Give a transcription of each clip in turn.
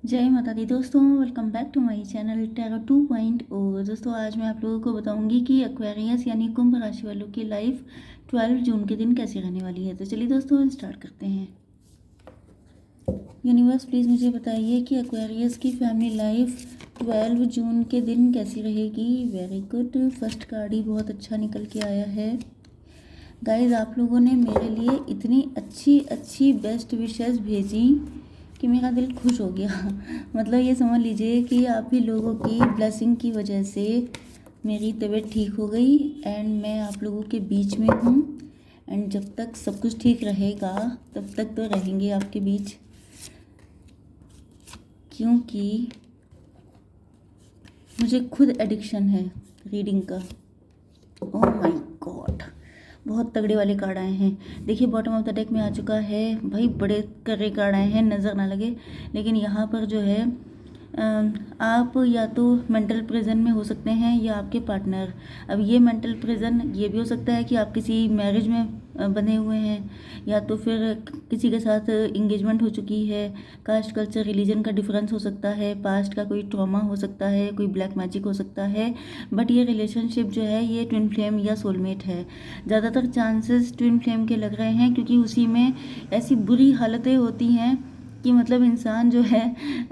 जय माता दी दोस्तों, welcome back to my channel tarot 2.0। दोस्तों आज मैं आप लोगों को बताऊंगी कि एक्वेरियस यानी कुंभ राशि वालों की लाइफ 12 जून के दिन कैसी रहने वाली है। तो चलिए दोस्तों स्टार्ट करते हैं। यूनिवर्स प्लीज़ मुझे बताइए कि एक्वेरियस की फैमिली लाइफ 12 जून के दिन कैसी रहेगी। वेरी गुड, फर्स्ट कार्ड ही बहुत अच्छा निकल के आया है। गाइज आप लोगों ने मेरे लिए इतनी अच्छी अच्छी बेस्ट विशेस भेजी कि मेरा दिल खुश हो गया। मतलब ये समझ लीजिए कि आप भी लोगों की ब्लेसिंग की वजह से मेरी तबीयत ठीक हो गई एंड मैं आप लोगों के बीच में हूँ। एंड जब तक सब कुछ ठीक रहेगा तब तक तो रहेंगे आपके बीच, क्योंकि मुझे खुद एडिक्शन है रीडिंग का। ओह माय गॉड, बहुत तगड़े वाले कार्ड आए हैं। देखिए बॉटम ऑफ द डेक में आ चुका है भाई, बड़े कर्रे कार्ड आए हैं, नज़र ना लगे। लेकिन यहाँ पर जो है आप या तो मेंटल प्रिजन में हो सकते हैं या आपके पार्टनर। अब ये मेंटल प्रिजन ये भी हो सकता है कि आप किसी मैरिज में बंधे हुए हैं, या तो फिर किसी के साथ इंगेजमेंट हो चुकी है। कास्ट कल्चर रिलीजन का डिफरेंस हो सकता है, पास्ट का कोई ट्रॉमा हो सकता है, कोई ब्लैक मैजिक हो सकता है। बट ये रिलेशनशिप जो है ये ट्विन फ्लेम या सोलमेट है। ज़्यादातर चांसेस ट्विन फ्लेम के लग रहे हैं, क्योंकि उसी में ऐसी बुरी हालतें होती हैं कि मतलब इंसान जो है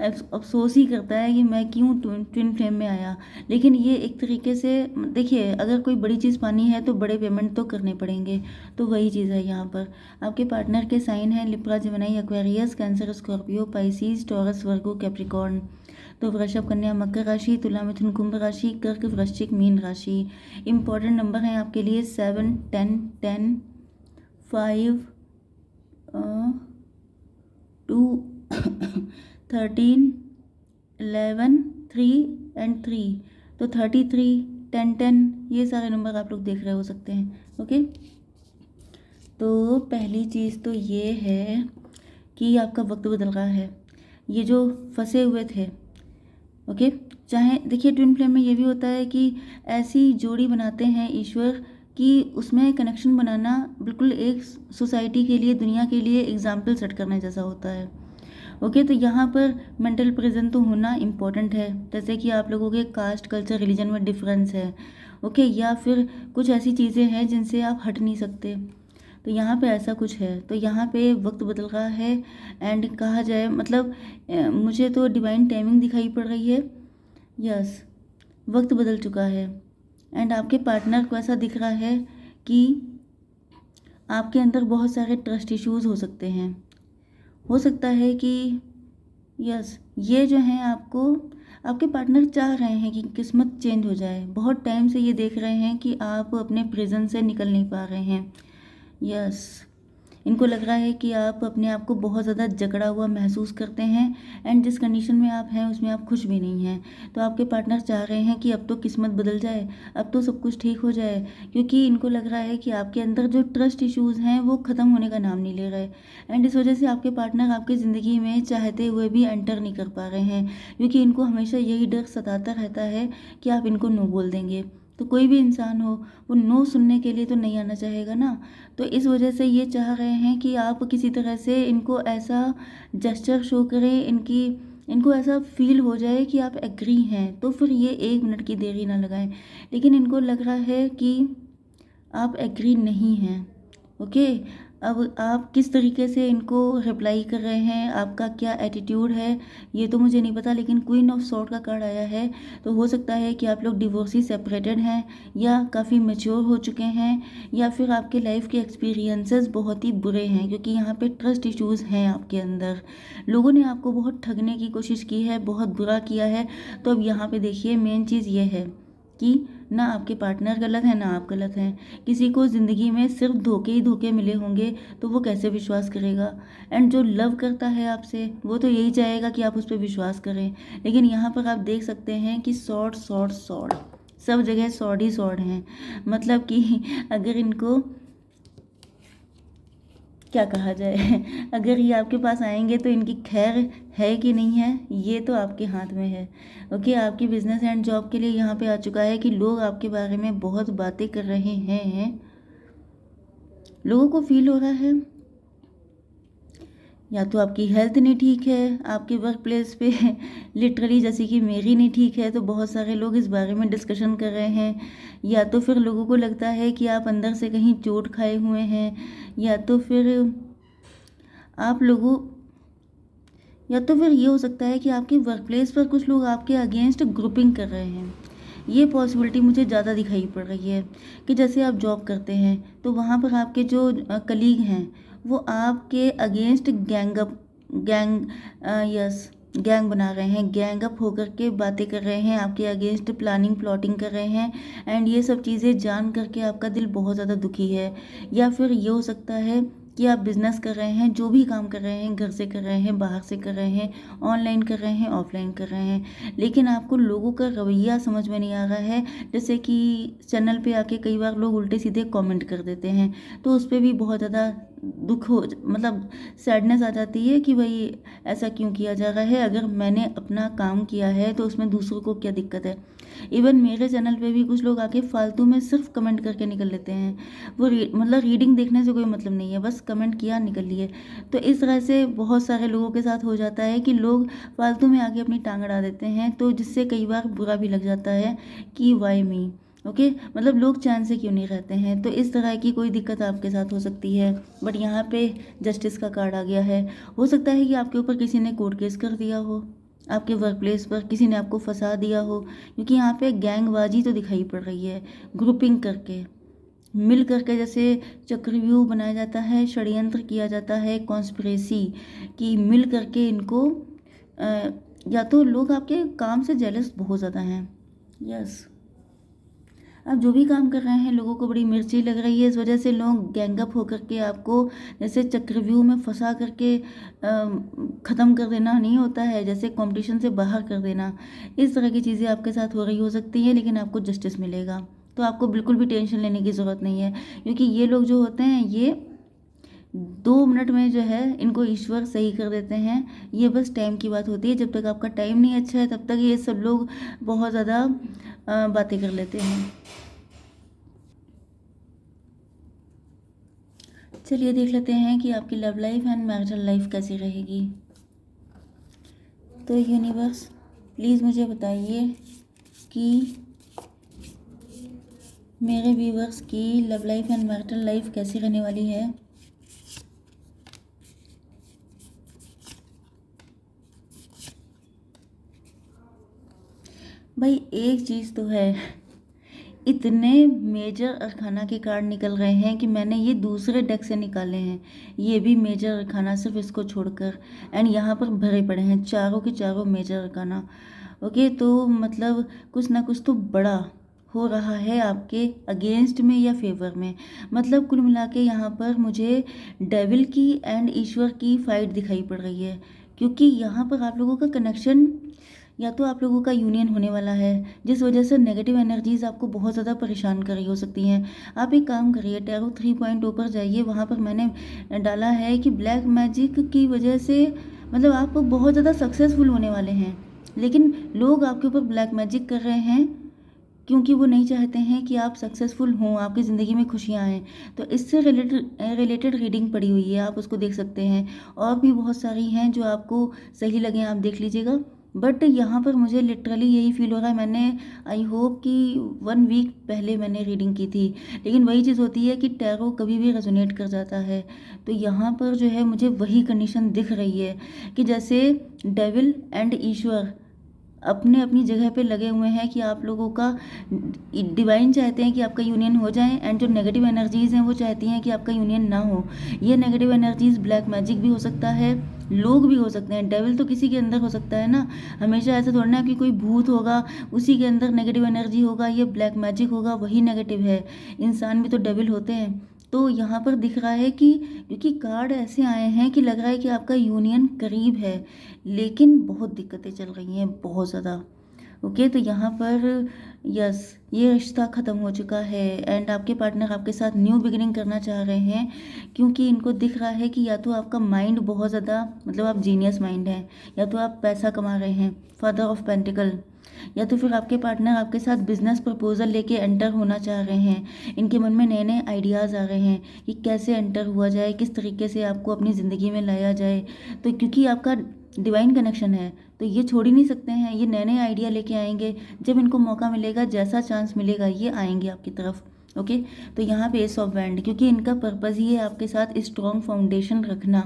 अफसोस ही करता है कि मैं क्यों ट्विन फ्लेम में आया। लेकिन ये एक तरीके से देखिए, अगर कोई बड़ी चीज़ पानी है तो बड़े पेमेंट तो करने पड़ेंगे। तो वही चीज़ है यहाँ पर। आपके पार्टनर के साइन हैं Libra, Gemini, Aquarius, Cancer, Scorpio, Pisces, Taurus, Virgo, Capricorn. तो वृषभ, कन्या, मकर राशि, तुला, मिथुन, कुंभ राशि, कर्क, वृश्चिक, मीन राशि। इंपॉर्टेंट नंबर हैं आपके लिए 7, 10, 10, 5, 2, 13, 11, 3 एंड 3। तो 33, 10, 10 ये सारे नंबर आप लोग देख रहे हो सकते हैं। ओके, तो पहली चीज़ तो ये है कि आपका वक्त बदल रहा है। ये जो फंसे हुए थे, ओके, चाहे देखिए ट्विन फ्लेम में ये भी होता है कि ऐसी जोड़ी बनाते हैं ईश्वर कि उसमें कनेक्शन बनाना बिल्कुल एक सोसाइटी के लिए, दुनिया के लिए एग्जाम्पल सेट करने जैसा होता है। ओके, तो यहाँ पर मेंटल प्रेजेंट तो होना इम्पॉर्टेंट है, जैसे कि आप लोगों के कास्ट कल्चर रिलीजन में डिफरेंस है। ओके, या फिर कुछ ऐसी चीज़ें हैं जिनसे आप हट नहीं सकते। तो यहाँ पे ऐसा कुछ है, तो यहाँ पे वक्त बदल रहा है। एंड कहा जाए मतलब मुझे तो डिवाइन टाइमिंग दिखाई पड़ रही है। यस, वक्त बदल चुका है। एंड आपके पार्टनर को ऐसा दिख रहा है कि आपके अंदर बहुत सारे ट्रस्ट इश्यूज हो सकते हैं। हो सकता है कि यस, ये जो हैं आपको आपके पार्टनर चाह रहे हैं कि किस्मत चेंज हो जाए। बहुत टाइम से ये देख रहे हैं कि आप अपने प्रिजन से निकल नहीं पा रहे हैं। यस, इनको लग रहा है कि आप अपने आप को बहुत ज़्यादा जकड़ा हुआ महसूस करते हैं। एंड जिस कंडीशन में आप हैं उसमें आप खुश भी नहीं हैं। तो आपके पार्टनर चाह रहे हैं कि अब तो किस्मत बदल जाए, अब तो सब कुछ ठीक हो जाए, क्योंकि इनको लग रहा है कि आपके अंदर जो ट्रस्ट इश्यूज़ हैं वो ख़त्म होने का नाम नहीं ले रहे। एंड इस वजह से आपके पार्टनर आपकी ज़िंदगी में चाहते हुए भी एंटर नहीं कर पा रहे हैं, क्योंकि इनको हमेशा यही डर सताता रहता है कि आप इनको नो बोल देंगे। तो कोई भी इंसान हो, वो नो सुनने के लिए तो नहीं आना चाहेगा ना। तो इस वजह से ये चाह रहे हैं कि आप किसी तरह से इनको ऐसा जेस्चर शो करें, इनको ऐसा फील हो जाए कि आप एग्री हैं, तो फिर ये 1 मिनट की देरी ना लगाएं। लेकिन इनको लग रहा है कि आप एग्री नहीं हैं। ओके, अब आप किस तरीके से इनको रिप्लाई कर रहे हैं, आपका क्या एटीट्यूड है, ये तो मुझे नहीं पता। लेकिन क्वीन ऑफ सॉर्ड का कार्ड आया है, तो हो सकता है कि आप लोग डिवोर्सी, सेपरेटेड हैं, या काफ़ी मैच्योर हो चुके हैं, या फिर आपके लाइफ के एक्सपीरियंसेस बहुत ही बुरे हैं, क्योंकि यहाँ पे ट्रस्ट इश्यूज़ हैं आपके अंदर। लोगों ने आपको बहुत ठगने की कोशिश की है, बहुत बुरा किया है। तो अब यहाँ पे देखिए मेन चीज़ ये है कि ना आपके पार्टनर गलत है ना आप गलत हैं। किसी को ज़िंदगी में सिर्फ धोखे ही धोखे मिले होंगे, तो वो कैसे विश्वास करेगा। एंड जो लव करता है आपसे वो तो यही चाहेगा कि आप उस पर विश्वास करें। लेकिन यहाँ पर आप देख सकते हैं कि सॉर्ड सॉर्ड सॉर्ड, सब जगह सॉर्ड ही सॉर्ड हैं। मतलब कि अगर इनको क्या कहा जाए, अगर ये आपके पास आएंगे तो इनकी खैर है कि नहीं है, ये तो आपके हाथ में है। ओके, आपकी बिजनेस एंड जॉब के लिए यहाँ पे आ चुका है कि लोग आपके बारे में बहुत बातें कर रहे हैं। लोगों को फील हो रहा है या तो आपकी हेल्थ नहीं ठीक है आपके वर्क प्लेस पे लिटरली जैसे कि मेरी नहीं ठीक है, तो बहुत सारे लोग इस बारे में डिस्कशन कर रहे हैं। या तो फिर लोगों को लगता है कि आप अंदर से कहीं चोट खाए हुए हैं, या तो फिर आप लोगों या तो फिर ये हो सकता है कि आपके वर्क प्लेस पर कुछ लोग आपके अगेंस्ट ग्रुपिंग कर रहे हैं। ये पॉसिबिलिटी मुझे ज़्यादा दिखाई पड़ रही है कि जैसे आप जॉब करते हैं तो वहाँ पर आपके जो कलीग हैं वो आपके अगेंस्ट गैंग यस गैंग बना रहे हैं, गैंग अप होकर के बातें कर रहे हैं, आपके अगेंस्ट प्लानिंग प्लॉटिंग कर रहे हैं। एंड ये सब चीज़ें जान करके आपका दिल बहुत ज़्यादा दुखी है। या फिर ये हो सकता है कि आप बिज़नेस कर रहे हैं, जो भी काम कर रहे हैं, घर से कर रहे हैं, बाहर से कर रहे हैं, ऑनलाइन कर रहे हैं, ऑफलाइन कर रहे हैं, लेकिन आपको लोगों का रवैया समझ में नहीं आ रहा है। जैसे कि चैनल पे आके कई बार लोग उल्टे सीधे कमेंट कर देते हैं, तो उस पर भी बहुत ज़्यादा दुख हो मतलब सैडनेस आ जाती है कि भाई ऐसा क्यों किया जा रहा है। अगर मैंने अपना काम किया है तो उसमें दूसरों को क्या दिक्कत है। इवन मेरे चैनल पे भी कुछ लोग आके फालतू में सिर्फ कमेंट करके निकल लेते हैं। वो मतलब रीडिंग देखने से कोई मतलब नहीं है, बस कमेंट किया निकल लिए। तो इस तरह से बहुत सारे लोगों के साथ हो जाता है कि लोग फालतू में आके अपनी टांग अड़ा देते हैं, तो जिससे कई बार बुरा भी लग जाता है कि वाई मी। ओके मतलब लोग चैन से क्यों नहीं रहते हैं। तो इस तरह की कोई दिक्कत आपके साथ हो सकती है। बट यहाँ पे जस्टिस का कार्ड आ गया है। हो सकता है कि आपके ऊपर किसी ने कोर्ट केस कर दिया हो, आपके वर्क प्लेस पर किसी ने आपको फंसा दिया हो, क्योंकि यहाँ पे गैंगबाजी तो दिखाई पड़ रही है। ग्रुपिंग करके मिल करके जैसे चक्रव्यूह बनाया जाता है, षड्यंत्र किया जाता है, कॉन्स्पिरेसी कि मिल करके इनको या तो लोग आपके काम से जेलस बहुत ज़्यादा हैं। यस आप जो भी काम कर रहे हैं लोगों को बड़ी मिर्ची लग रही है, इस वजह से लोग गैंगअप होकर के आपको जैसे चक्रव्यूह में फंसा करके ख़त्म कर देना नहीं होता है, जैसे कंपटीशन से बाहर कर देना। इस तरह की चीज़ें आपके साथ हो रही हो सकती हैं, लेकिन आपको जस्टिस मिलेगा। तो आपको बिल्कुल भी टेंशन लेने की ज़रूरत नहीं है, क्योंकि ये लोग जो होते हैं ये 2 मिनट में जो है इनको ईश्वर सही कर देते हैं। ये बस टाइम की बात होती है, जब तक आपका टाइम नहीं अच्छा है तब तक ये सब लोग बहुत ज़्यादा बातें कर लेते हैं। चलिए देख लेते हैं कि आपकी love life and marital life कैसी रहेगी। तो यूनिवर्स प्लीज़ मुझे बताइए कि मेरे व्यूवर्स की love life and marital life कैसी रहने वाली है। भाई एक चीज़ तो है, इतने मेजर अरखाना के कार्ड निकल रहे हैं कि मैंने ये दूसरे डेक से निकाले हैं, ये भी मेजर अरखाना सिर्फ इसको छोड़कर। एंड यहाँ पर भरे पड़े हैं चारों के चारों मेजर अरखाना। ओके तो मतलब कुछ ना कुछ तो बड़ा हो रहा है आपके अगेंस्ट में या फेवर में। मतलब कुल मिला के यहाँ पर मुझे डेविल की एंड ईश्वर की फाइट दिखाई पड़ रही है, क्योंकि यहाँ पर आप लोगों का कनेक्शन या तो आप लोगों का यूनियन होने वाला है, जिस वजह से नेगेटिव एनर्जीज आपको बहुत ज़्यादा परेशान कर रही हो सकती हैं। आप एक काम करिए, टैरो 3.0 पर जाइए, वहाँ पर मैंने डाला है कि ब्लैक मैजिक की वजह से मतलब आप बहुत ज़्यादा सक्सेसफुल होने वाले हैं, लेकिन लोग आपके ऊपर ब्लैक मैजिक कर रहे हैं क्योंकि वो नहीं चाहते हैं कि आप सक्सेसफुल हों, आपकी ज़िंदगी में खुशियाँ आएँ। तो इससे रिलेटेड रीडिंग पड़ी हुई है, आप उसको देख सकते हैं। और भी बहुत सारी हैं जो आपको सही लगें, आप देख लीजिएगा। बट यहाँ पर मुझे लिटरली यही फील हो रहा है, मैंने आई होप कि 1 वीक पहले मैंने रीडिंग की थी, लेकिन वही चीज़ होती है कि टैरो कभी भी रेजोनेट कर जाता है। तो यहाँ पर जो है मुझे वही कंडीशन दिख रही है कि जैसे डेविल एंड ईश्वर अपने अपनी जगह पे लगे हुए हैं कि आप लोगों का डिवाइन चाहते हैं कि आपका यूनियन हो जाए, एंड जो नेगेटिव एनर्जीज़ हैं वो चाहती हैं कि आपका यूनियन ना हो। ये नेगेटिव एनर्जीज़ ब्लैक मैजिक भी हो सकता है, लोग भी हो सकते हैं। डेविल तो किसी के अंदर हो सकता है ना, हमेशा ऐसा थोड़ा ना कि कोई भूत होगा उसी के अंदर नेगेटिव एनर्जी होगा, ये ब्लैक मैजिक होगा वही नेगेटिव है। इंसान भी तो डेविल होते हैं। तो यहाँ पर दिख रहा है कि क्योंकि कार्ड ऐसे आए हैं कि लग रहा है कि आपका यूनियन करीब है, लेकिन बहुत दिक्कतें चल रही हैं बहुत ज़्यादा। ओके तो यहाँ पर यस ये रिश्ता ख़त्म हो चुका है, एंड आपके पार्टनर आपके साथ न्यू बिगिनिंग करना चाह रहे हैं, क्योंकि इनको दिख रहा है कि या तो आपका माइंड बहुत ज़्यादा मतलब आप जीनियस माइंड हैं, या तो आप पैसा कमा रहे हैं, फादर ऑफ पेंटिकल। या तो फिर आपके पार्टनर आपके साथ बिजनेस प्रपोजल लेके एंटर होना चाह रहे हैं। इनके मन में नए नए आइडियाज़ आ रहे हैं कि कैसे एंटर हुआ जाए, किस तरीके से आपको अपनी ज़िंदगी में लाया जाए। तो क्योंकि आपका डिवाइन कनेक्शन है तो ये छोड़ ही नहीं सकते हैं, ये नए नए आइडिया लेके आएंगे। जब इनको मौका मिलेगा, जैसा चांस मिलेगा, ये आएंगे आपकी तरफ। ओके, तो यहाँ पे एस ऑफ वैंड, क्योंकि इनका पर्पज़ ही है आपके साथ स्ट्रॉन्ग फाउंडेशन रखना।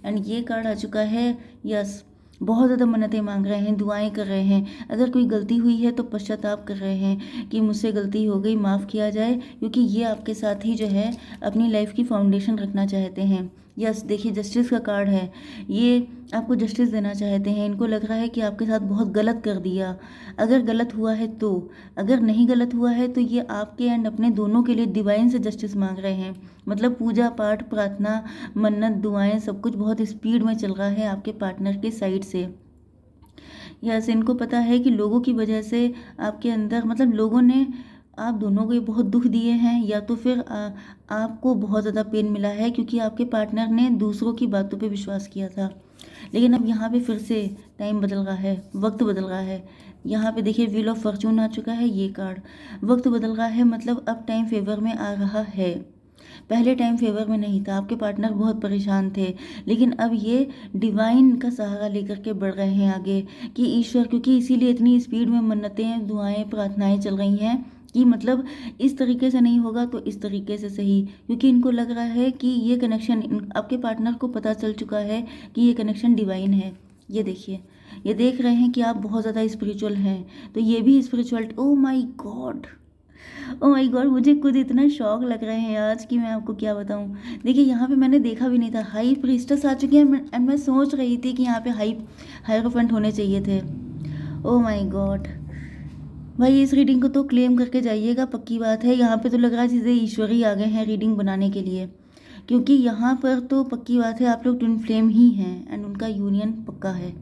एंड ये कार्ड आ चुका है, यस, बहुत ज़्यादा मन्नतें मांग रहे हैं, दुआएं कर रहे हैं। अगर कोई गलती हुई है तो पश्चाताप कर रहे हैं कि मुझसे गलती हो गई, माफ़ किया जाए, क्योंकि ये आपके साथ ही जो है अपनी लाइफ की फाउंडेशन रखना चाहते हैं। यस, देखिए जस्टिस का कार्ड है, ये आपको जस्टिस देना चाहते हैं। इनको लग रहा है कि आपके साथ बहुत गलत कर दिया। अगर गलत हुआ है तो, अगर नहीं गलत हुआ है तो ये आपके एंड अपने दोनों के लिए डिवाइन से जस्टिस मांग रहे हैं। मतलब पूजा पाठ, प्रार्थना, मन्नत, दुआएं, सब कुछ बहुत स्पीड में चल रहा है आपके पार्टनर के साइड से। यस, इनको पता है कि लोगों की वजह से आपके अंदर, मतलब लोगों ने आप दोनों को ये बहुत दुख दिए हैं, या तो फिर आपको बहुत ज़्यादा पेन मिला है क्योंकि आपके पार्टनर ने दूसरों की बातों पे विश्वास किया था। लेकिन अब यहाँ पे फिर से टाइम बदल रहा है, वक्त बदल रहा है। यहाँ पे देखिए व्हील ऑफ फॉर्चून आ चुका है, ये कार्ड, वक्त बदल रहा है, मतलब अब टाइम फेवर में आ रहा है। पहले टाइम फेवर में नहीं था, आपके पार्टनर बहुत परेशान थे, लेकिन अब ये डिवाइन का सहारा लेकर के बढ़ रहे हैं आगे कि ईश्वर, क्योंकि इसीलिए इतनी स्पीड में मन्नतें, दुआएं, प्रार्थनाएं चल रही हैं कि मतलब इस तरीके से नहीं होगा तो इस तरीके से सही, क्योंकि इनको लग रहा है कि ये कनेक्शन, आपके पार्टनर को पता चल चुका है कि ये कनेक्शन डिवाइन है। ये देखिए, ये देख रहे हैं कि आप बहुत ज़्यादा स्पिरिचुअल हैं, तो ये भी spiritual. Oh my god, oh my god, मुझे खुद इतना शौक लग रहे हैं आज कि मैं आपको क्या बताऊं। देखिए यहाँ पे मैंने देखा भी नहीं था, हाई प्रीस्टेस आ चुके हैं, एंड मैं सोच रही थी कि यहाँ पे हाइरोफेंट होने चाहिए थे। ओ माय गॉड, भाई इस रीडिंग को तो क्लेम करके जाइएगा, पक्की बात है। यहाँ पे तो लग रहा है चीज़ें ईश्वर ही आ गए हैं रीडिंग बनाने के लिए, क्योंकि यहाँ पर तो पक्की बात है आप लोग ट्विन फ्लेम ही हैं एंड उनका यूनियन पक्का है।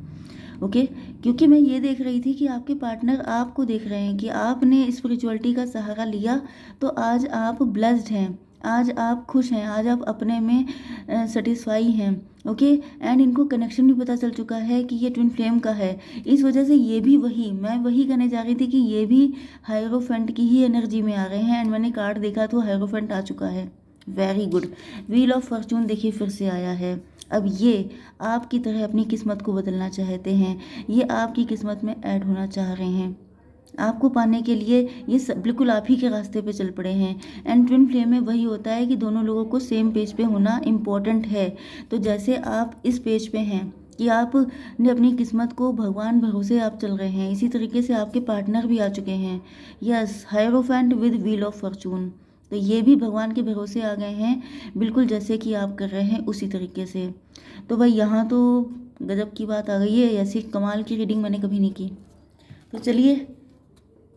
ओके, क्योंकि मैं ये देख रही थी कि आपके पार्टनर आपको देख रहे हैं कि आपने स्पिरिचुअलिटी का सहारा लिया, तो आज आप ब्लेस्ड हैं, आज आप खुश हैं, आज आप अपने में सेटिस्फाई हैं। ओके, एंड इनको कनेक्शन भी पता चल चुका है कि ये ट्विन फ्लेम का है। इस वजह से ये भी मैं वही कहने जा रही थी कि ये भी हायरोफेंट की ही एनर्जी में आ रहे हैं। एंड मैंने कार्ड देखा तो हायरोफेंट आ चुका है, very good. Wheel of Fortune देखिए फिर से आया है। अब ये आपकी तरह अपनी किस्मत को बदलना चाहते हैं, ये आपकी किस्मत में ऐड होना चाह रहे हैं। आपको पाने के लिए ये सब बिल्कुल आप ही के रास्ते पे चल पड़े हैं। एंड ट्विन फ्लेम में वही होता है कि दोनों लोगों को सेम पेज पे होना इम्पोर्टेंट है। तो जैसे आप इस पेज पे हैं कि आपने अपनी किस्मत को भगवान भरोसे आप चल रहे हैं, इसी तरीके से आपके पार्टनर भी आ चुके हैं। Yes, hierophant with wheel of Fortune, तो ये भी भगवान के भरोसे आ गए हैं, बिल्कुल जैसे कि आप कर रहे हैं उसी तरीके से। तो भाई यहाँ तो गजब की बात आ गई है, ऐसी कमाल की रीडिंग मैंने कभी नहीं की। तो चलिए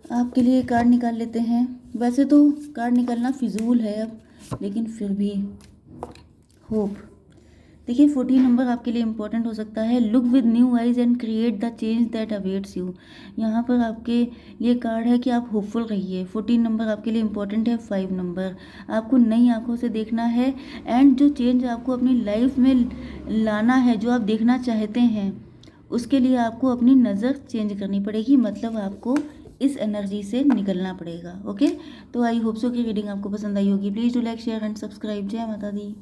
आपके लिए कार्ड निकाल लेते हैं। वैसे तो कार्ड निकालना फिजूल है अब, लेकिन फिर भी होप। देखिए 14 नंबर आपके लिए इम्पोर्टेंट हो सकता है। Look with new eyes and create the change that awaits you. यहाँ पर आपके लिए कार्ड है कि आप होपफुल रहिए। 14 नंबर आपके लिए इम्पोर्टेंट है। 5 नंबर आपको नई आंखों से देखना है, एंड जो चेंज आपको अपनी लाइफ में लाना है, जो आप देखना चाहते हैं, उसके लिए आपको अपनी नज़र चेंज करनी पड़ेगी, मतलब आपको इस एनर्जी से निकलना पड़ेगा। ओके, तो आई होप सो की रीडिंग आपको पसंद आई होगी। Please do like, share and subscribe. जय माता दी।